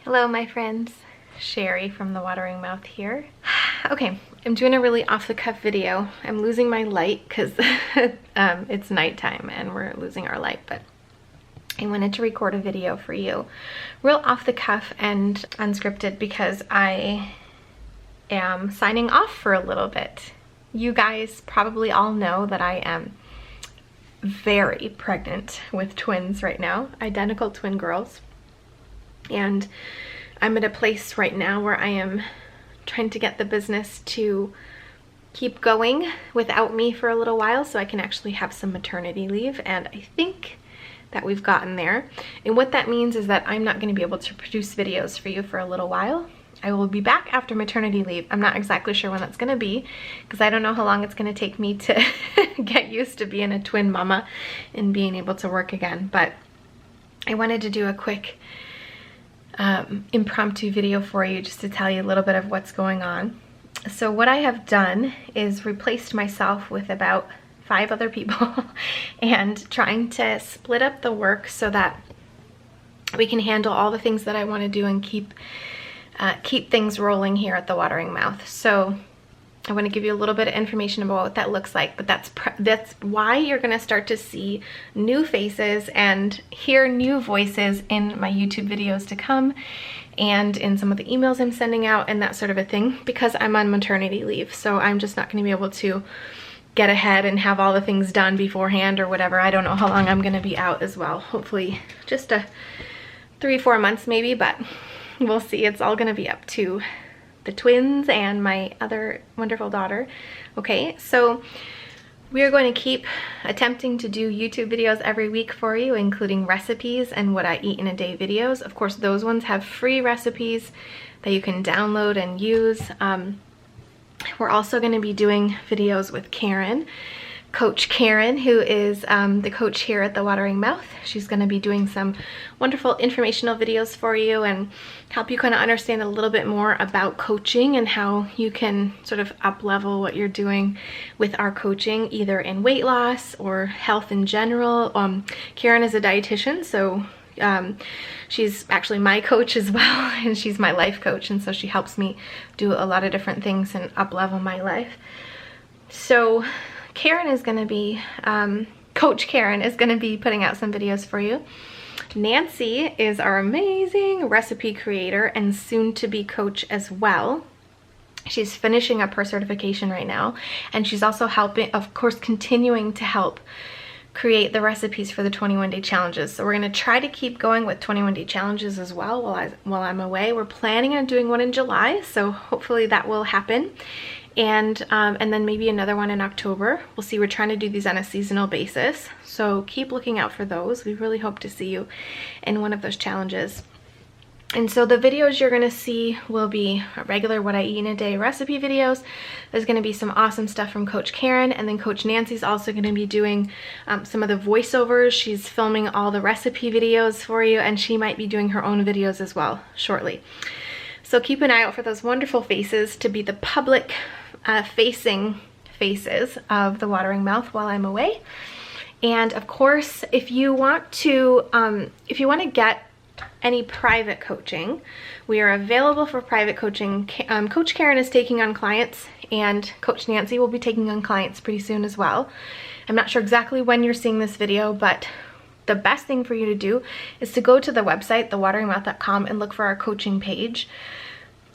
Hello my friends, Cheri from The Watering Mouth here. Okay, I'm doing a really off-the-cuff video. I'm losing my light because it's nighttime and we're losing our light, but I wanted to record a video for you real off-the-cuff and unscripted because I am signing off for a little bit. You guys probably all know that I am very pregnant with twins right now, identical twin girls. And I'm at a place right now where I am trying to get the business to keep going without me for a little while so I can actually have some maternity leave, and I think that we've gotten there. And what that means is that I'm not going to be able to produce videos for you for a little while. I will be back after maternity leave. I'm not exactly sure when that's going to be because I don't know how long it's going to take me to get used to being a twin mama and being able to work again, but I wanted to do a quick impromptu video for you just to tell you a little bit of what's going on. So what I have done is replaced myself with about 5 other people and trying to split up the work so that we can handle all the things that I want to do and keep things rolling here at The Watering Mouth. So I want to give you a little bit of information about what that looks like, but that's why you're going to start to see new faces and hear new voices in my YouTube videos to come and in some of the emails I'm sending out and that sort of a thing, because I'm on maternity leave. So I'm just not going to be able to get ahead and have all the things done beforehand or whatever. I don't know how long I'm going to be out as well. Hopefully just 3-4 months maybe, but we'll see. It's all going to be up to the twins and my other wonderful daughter. Okay, so we are going to keep attempting to do YouTube videos every week for you, including recipes and what I eat in a day videos. Of course, those ones have free recipes that you can download and use. We're also going to be doing videos with Karen, Coach Karen, who is the coach here at The Watering Mouth. She's going to be doing some wonderful informational videos for you and help you kind of understand a little bit more about coaching and how you can sort of up-level what you're doing with our coaching, either in weight loss or health in general. Karen is a dietitian, so she's actually my coach as well, and she's my life coach, and so she helps me do a lot of different things and up-level my life. So Karen is going to be, Coach Karen is going to be putting out some videos for you. Nancy is our amazing recipe creator and soon to be coach as well. She's finishing up her certification right now, and she's also helping, of course, continuing to help create the recipes for the 21-day challenges. So we're going to try to keep going with 21-day challenges as well while I'm away. We're planning on doing one in July, so hopefully that will happen. And then maybe another one in October. We'll see. We're trying to do these on a seasonal basis, so keep looking out for those. We really hope to see you in one of those challenges. And so the videos you're going to see will be regular what I eat in a day recipe videos. There's going to be some awesome stuff from Coach Karen, and then Coach Nancy's also going to be doing some of the voiceovers. She's filming all the recipe videos for you, and she might be doing her own videos as well shortly. So keep an eye out for those wonderful faces to be the public facing faces of The Watering Mouth while I'm away. And of course, if you want to get any private coaching, we are available for private coaching. Coach Karen is taking on clients, and Coach Nancy will be taking on clients pretty soon as well. I'm not sure exactly when you're seeing this video, but the best thing for you to do is to go to the website, thewateringmouth.com, and look for our coaching page,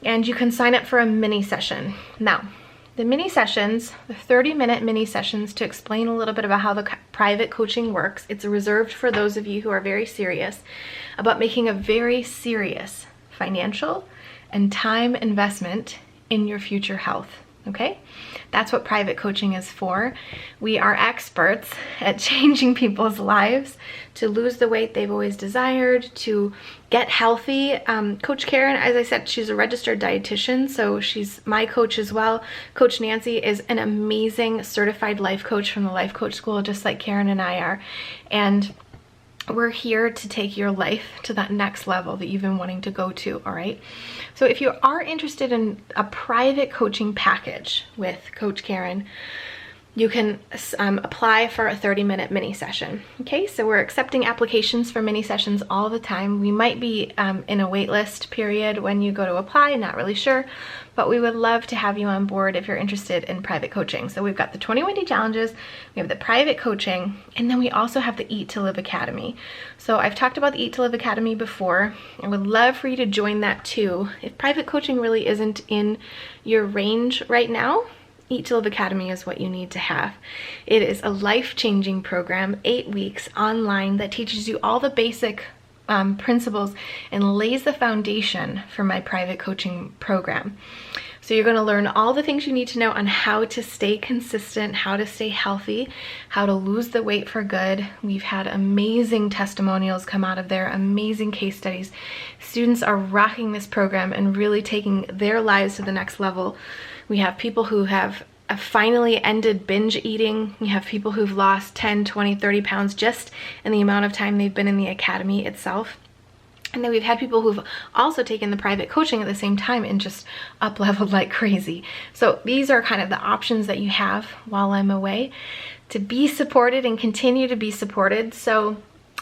and you can sign up for a mini session. Now, the mini sessions, the 30-minute mini sessions to explain a little bit about how the private coaching works, it's reserved for those of you who are very serious about making a very serious financial and time investment in your future health. Okay? That's what private coaching is for. We are experts at changing people's lives to lose the weight they've always desired, to get healthy. Coach Karen, as I said, she's a registered dietitian, so she's my coach as well. Coach Nancy is an amazing certified life coach from the Life Coach School, just like Karen and I are. And we're here to take your life to that next level that you've been wanting to go to, all right? So if you are interested in a private coaching package with Coach Karen, you can apply for a 30-minute mini session. Okay, so we're accepting applications for mini sessions all the time. We might be in a wait list period when you go to apply, not really sure, but we would love to have you on board if you're interested in private coaching. So we've got the 21-day challenges, we have the private coaching, and then we also have the Eat to Live Academy. So I've talked about the Eat to Live Academy before. I would love for you to join that too. If private coaching really isn't in your range right now, Eat to Live Academy is what you need to have. It is a life-changing program, 8 weeks online, that teaches you all the basic principles and lays the foundation for my private coaching program. So you're going to learn all the things you need to know on how to stay consistent, how to stay healthy, how to lose the weight for good. We've had amazing testimonials come out of there, amazing case studies. Students are rocking this program and really taking their lives to the next level. We have people who have finally ended binge eating. We have people who've lost 10, 20, 30 pounds just in the amount of time they've been in the academy itself. And then we've had people who've also taken the private coaching at the same time and just up-leveled like crazy. So these are kind of the options that you have while I'm away to be supported and continue to be supported. So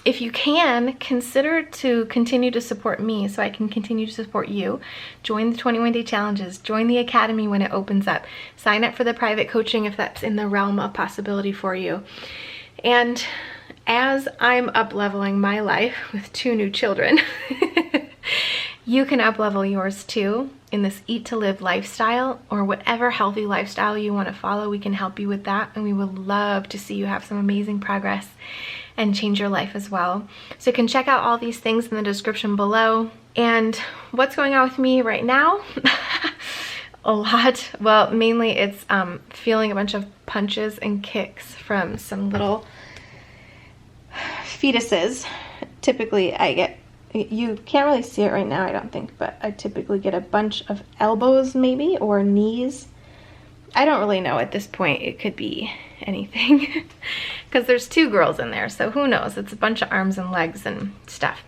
if you can, consider to continue to support me so I can continue to support you. Join the 21-day challenges, join the academy when it opens up, sign up for the private coaching if that's in the realm of possibility for you. And as I'm up-leveling my life with 2 new children, you can up-level yours too in this Eat to Live lifestyle, or whatever healthy lifestyle you want to follow. We can help you with that, and we would love to see you have some amazing progress and change your life as well. So you can check out all these things in the description below. And what's going on with me right now? A lot. Well, mainly it's feeling a bunch of punches and kicks from some little fetuses. Typically I get, you can't really see it right now, I don't think, but I typically get a bunch of elbows maybe, or knees. I don't really know at this point. It could be anything because there's 2 girls in there, so who knows? It's a bunch of arms and legs and stuff.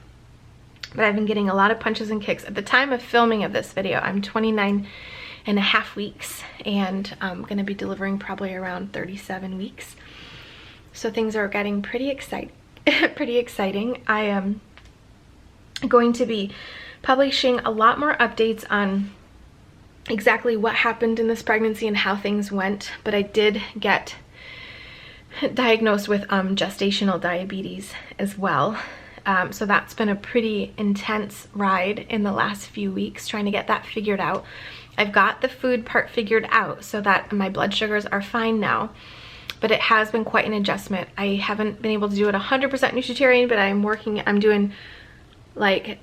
But I've been getting a lot of punches and kicks. At the time of filming of this video, I'm 29.5 weeks, and I'm gonna be delivering probably around 37 weeks. So things are getting pretty exciting. I am going to be publishing a lot more updates on exactly what happened in this pregnancy and how things went, but I did get diagnosed with gestational diabetes as well. So that's been a pretty intense ride in the last few weeks, trying to get that figured out. I've got the food part figured out so that my blood sugars are fine now, but it has been quite an adjustment. I haven't been able to do it 100% nutritarian, but I'm doing like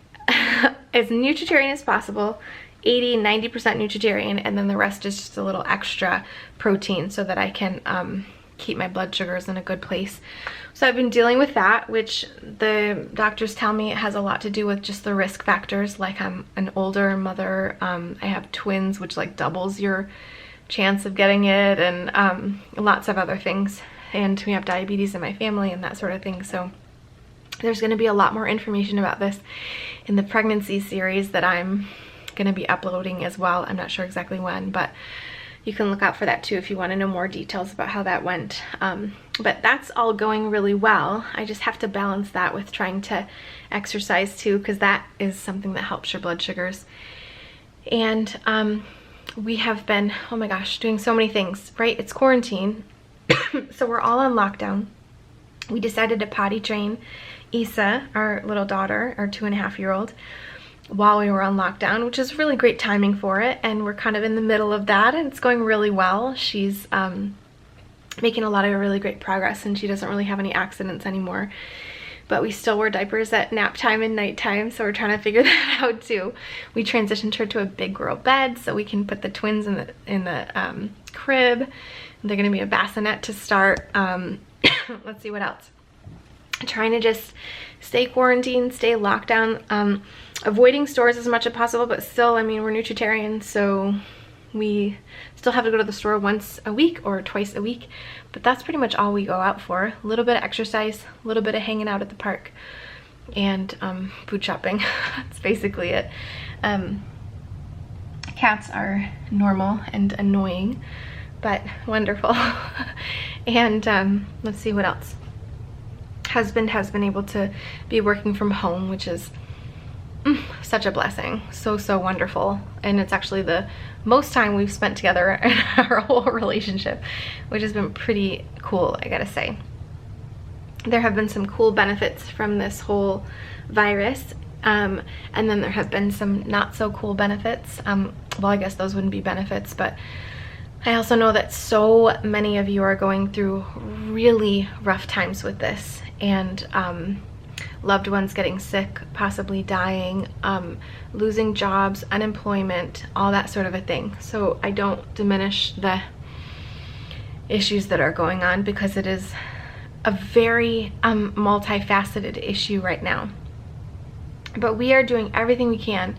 as nutritarian as possible, 80-90% nutritarian, and then the rest is just a little extra protein so that I can keep my blood sugars in a good place. So I've been dealing with that, which the doctors tell me it has a lot to do with just the risk factors, like I'm an older mother, I have twins, which like doubles your chance of getting it, and lots of other things, and we have diabetes in my family and that sort of thing. So there's going to be a lot more information about this in the pregnancy series that I'm going to be uploading as well. I'm not sure exactly when, but you can look out for that too if you want to know more details about how that went. But that's all going really well. I just have to balance that with trying to exercise too, because that is something that helps your blood sugars. And we have been, oh my gosh, doing so many things, right? It's quarantine, so we're all on lockdown. We decided to potty train Isa, our little daughter, our 2.5-year-old, while we were on lockdown, which is really great timing for it, and we're kind of in the middle of that, and it's going really well. She's making a lot of really great progress, and she doesn't really have any accidents anymore, but we still wear diapers at nap time and nighttime, so we're trying to figure that out too. We transitioned her to a big girl bed so we can put the twins in the crib. They're going to be a bassinet to start. Let's see what else. Trying to just stay quarantined, stay locked down, avoiding stores as much as possible, but still, I mean, we're nutritarian, so we still have to go to the store once a week or twice a week, but that's pretty much all we go out for. A little bit of exercise, a little bit of hanging out at the park, and food shopping. That's basically it. Cats are normal and annoying, but wonderful. And let's see what else. Husband has been able to be working from home, which is such a blessing. So wonderful. And it's actually the most time we've spent together in our whole relationship, which has been pretty cool, I gotta say. There have been some cool benefits from this whole virus, and then there have been some not so cool benefits. Well, I guess those wouldn't be benefits, but I also know that so many of you are going through really rough times with this, and loved ones getting sick, possibly dying, losing jobs, unemployment, all that sort of a thing. So I don't diminish the issues that are going on, because it is a very multifaceted issue right now. But we are doing everything we can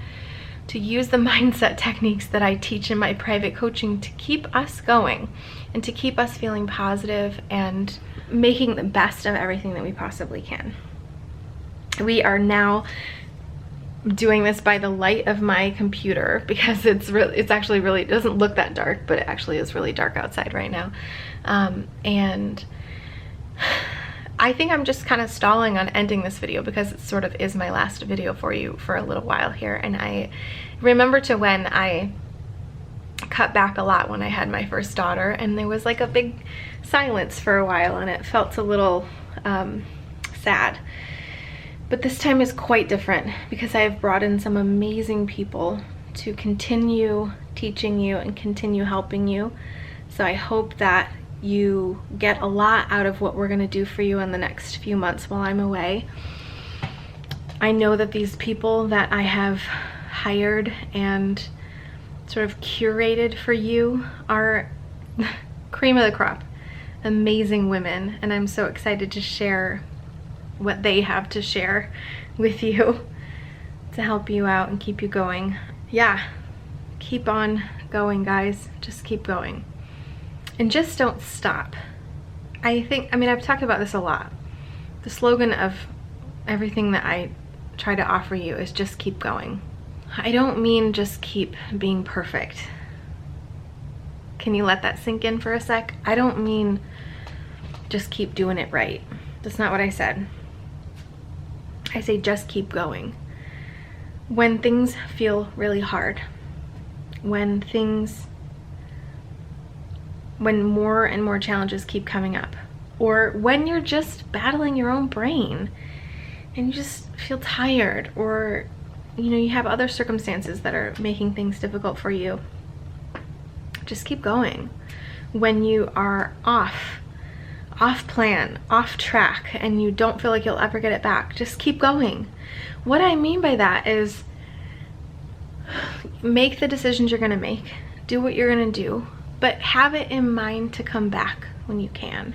to use the mindset techniques that I teach in my private coaching to keep us going and to keep us feeling positive and making the best of everything that we possibly can. We are now doing this by the light of my computer, because it's actually really, it doesn't look that dark, but it actually is really dark outside right now. And I think I'm just kind of stalling on ending this video, because it sort of is my last video for you for a little while here. And I remember to when I cut back a lot when I had my first daughter, and there was like a big silence for a while, and it felt a little sad. But this time is quite different, because I have brought in some amazing people to continue teaching you and continue helping you. So I hope that you get a lot out of what we're going to do for you in the next few months while I'm away. I know that these people that I have hired and sort of curated for you are cream of the crop, amazing women, and I'm so excited to share what they have to share with you to help you out and keep you going. Yeah, keep on going, guys. Just keep going. And just don't stop. I mean, I've talked about this a lot. The slogan of everything that I try to offer you is just keep going. I don't mean just keep being perfect. Can you let that sink in for a sec? I don't mean just keep doing it right. That's not what I said. I say just keep going. When things feel really hard, when more and more challenges keep coming up, or when you're just battling your own brain and you just feel tired, or you have other circumstances that are making things difficult for you, just keep going. When you are off plan, off track, and you don't feel like you'll ever get it back, just keep going. What I mean by that is make the decisions you're gonna make, do what you're gonna do, but have it in mind to come back when you can.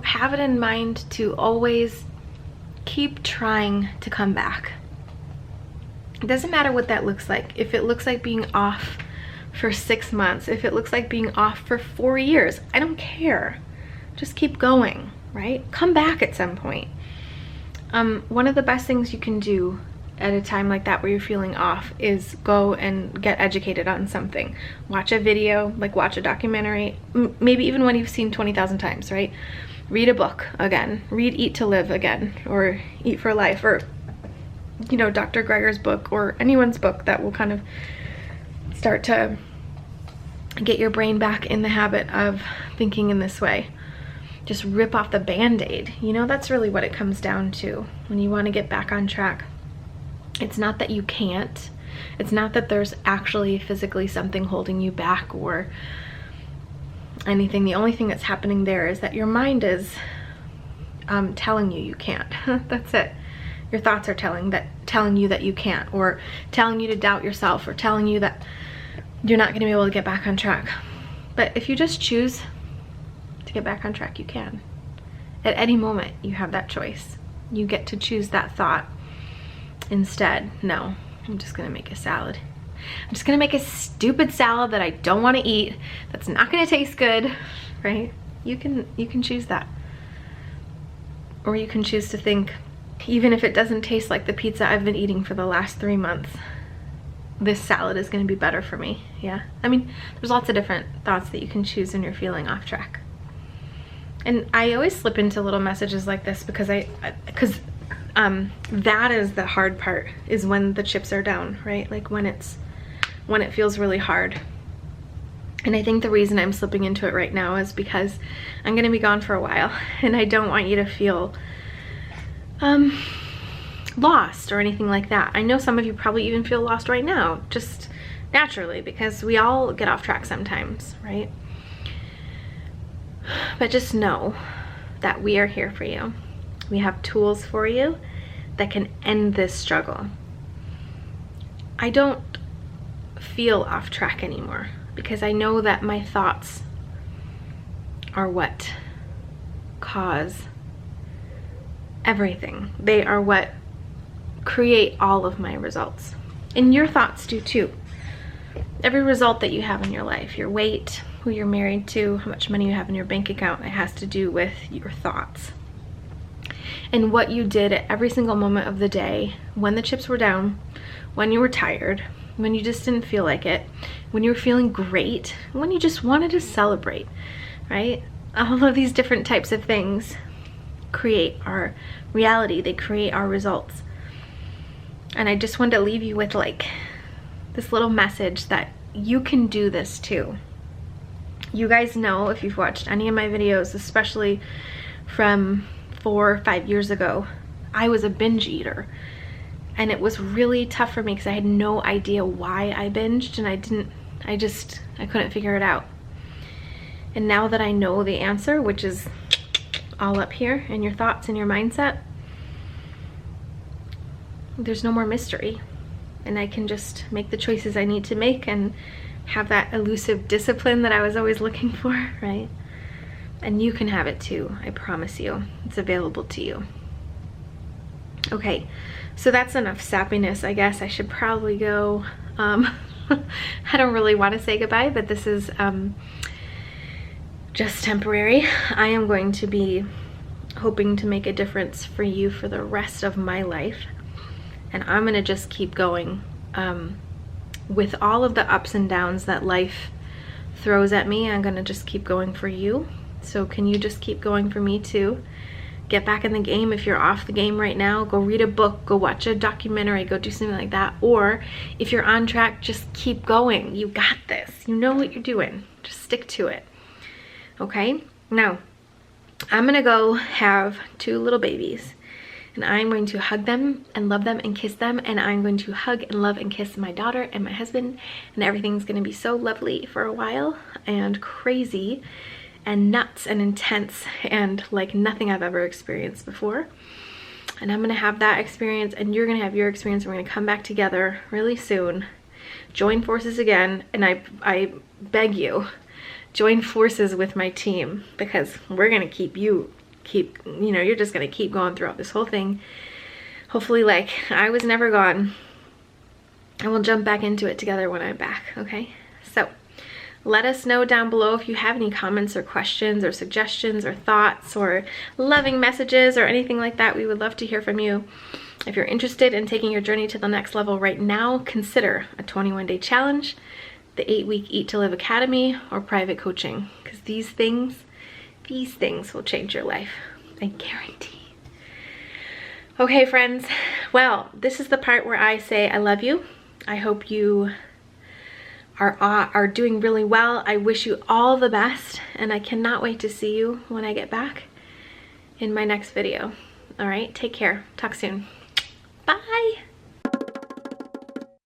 Have it in mind to always keep trying to come back. It doesn't matter what that looks like. If it looks like being off for 6 months, if it looks like being off for 4 years, I don't care. Just keep going, right? Come back at some point. One of the best things you can do at a time like that where you're feeling off is go and get educated on something. Watch a video, like watch a documentary, maybe even one you've seen 20,000 times, right? Read a book again. Read Eat to Live again, or Eat for Life, or Dr. Greger's book, or anyone's book that will kind of start to get your brain back in the habit of thinking in this way. Just rip off the band-aid. That's really what it comes down to when you want to get back on track. It's not that you can't. It's not that there's actually physically something holding you back or anything. The only thing that's happening there is that your mind is telling you can't. That's it. Your thoughts are telling you that you can't, or telling you to doubt yourself, or telling you that you're not going to be able to get back on track. But if you just choose to get back on track, you can. At any moment, you have that choice. You get to choose that thought instead. No, I'm just gonna make a salad. I'm just gonna make a stupid salad that I don't want to eat, that's not gonna taste good, right? You can choose that. Or you can choose to think, even if it doesn't taste like the pizza I've been eating for the last 3 months, this salad is going to be better for me. Yeah, I mean, there's lots of different thoughts that you can choose when you're feeling off track. And I always slip into little messages like this because that is the hard part, is when the chips are down, right? Like when it feels really hard. And I think the reason I'm slipping into it right now is because I'm gonna be gone for a while, and I don't want you to feel lost or anything like that. I know some of you probably even feel lost right now, just naturally, because we all get off track sometimes, right? But just know that we are here for you. We have tools for you that can end this struggle. I don't feel off track anymore because I know that my thoughts are what cause everything. They are what create all of my results. And your thoughts do too. Every result that you have in your life, your weight, who you're married to, how much money you have in your bank account, it has to do with your thoughts. And what you did at every single moment of the day, when the chips were down, when you were tired, when you just didn't feel like it, when you were feeling great, when you just wanted to celebrate, right? All of these different types of things create our reality. They create our results. And I just wanted to leave you with like this little message that you can do this too. You guys know, if you've watched any of my videos, especially from 4 or 5 years ago, I was a binge eater. And it was really tough for me because I had no idea why I binged, and I couldn't figure it out. And now that I know the answer, which is all up here in your thoughts and your mindset, there's no more mystery. And I can just make the choices I need to make and have that elusive discipline that I was always looking for, right? And you can have it too, I promise you. It's available to you. Okay, so that's enough sappiness. I guess I should probably go. I don't really want to say goodbye, but this is just temporary. I am going to be hoping to make a difference for you for the rest of my life. And I'm gonna just keep going with all of the ups and downs that life throws at me. I'm gonna just keep going for you. So can you just keep going for me too? Get back in the game. If you're off the game right now, go read a book, go watch a documentary, go do something like that. Or if you're on track, just keep going. You got this. You know what you're doing. Just stick to it. Okay? Now, I'm gonna go have 2 little babies. And I'm going to hug them and love them and kiss them. And I'm going to hug and love and kiss my daughter and my husband. And everything's going to be so lovely for a while and crazy and nuts and intense and like nothing I've ever experienced before. And I'm going to have that experience, and you're going to have your experience. We're going to come back together really soon. Join forces again. And I beg you, join forces with my team, because we're going to keep you're just gonna keep going throughout this whole thing, hopefully like I was never gone, and we'll jump back into it together when I'm back. Okay, so let us know down below if you have any comments or questions or suggestions or thoughts or loving messages or anything like that. We would love to hear from you. If you're interested in taking your journey to the next level right now, consider a 21-day challenge, the 8-week Eat to Live Academy, or private coaching, because these things will change your life, I guarantee. Okay, friends, well, this is the part where I say I love you. I hope you are doing really well. I wish you all the best, and I cannot wait to see you when I get back in my next video. All right, take care. Talk soon. Bye.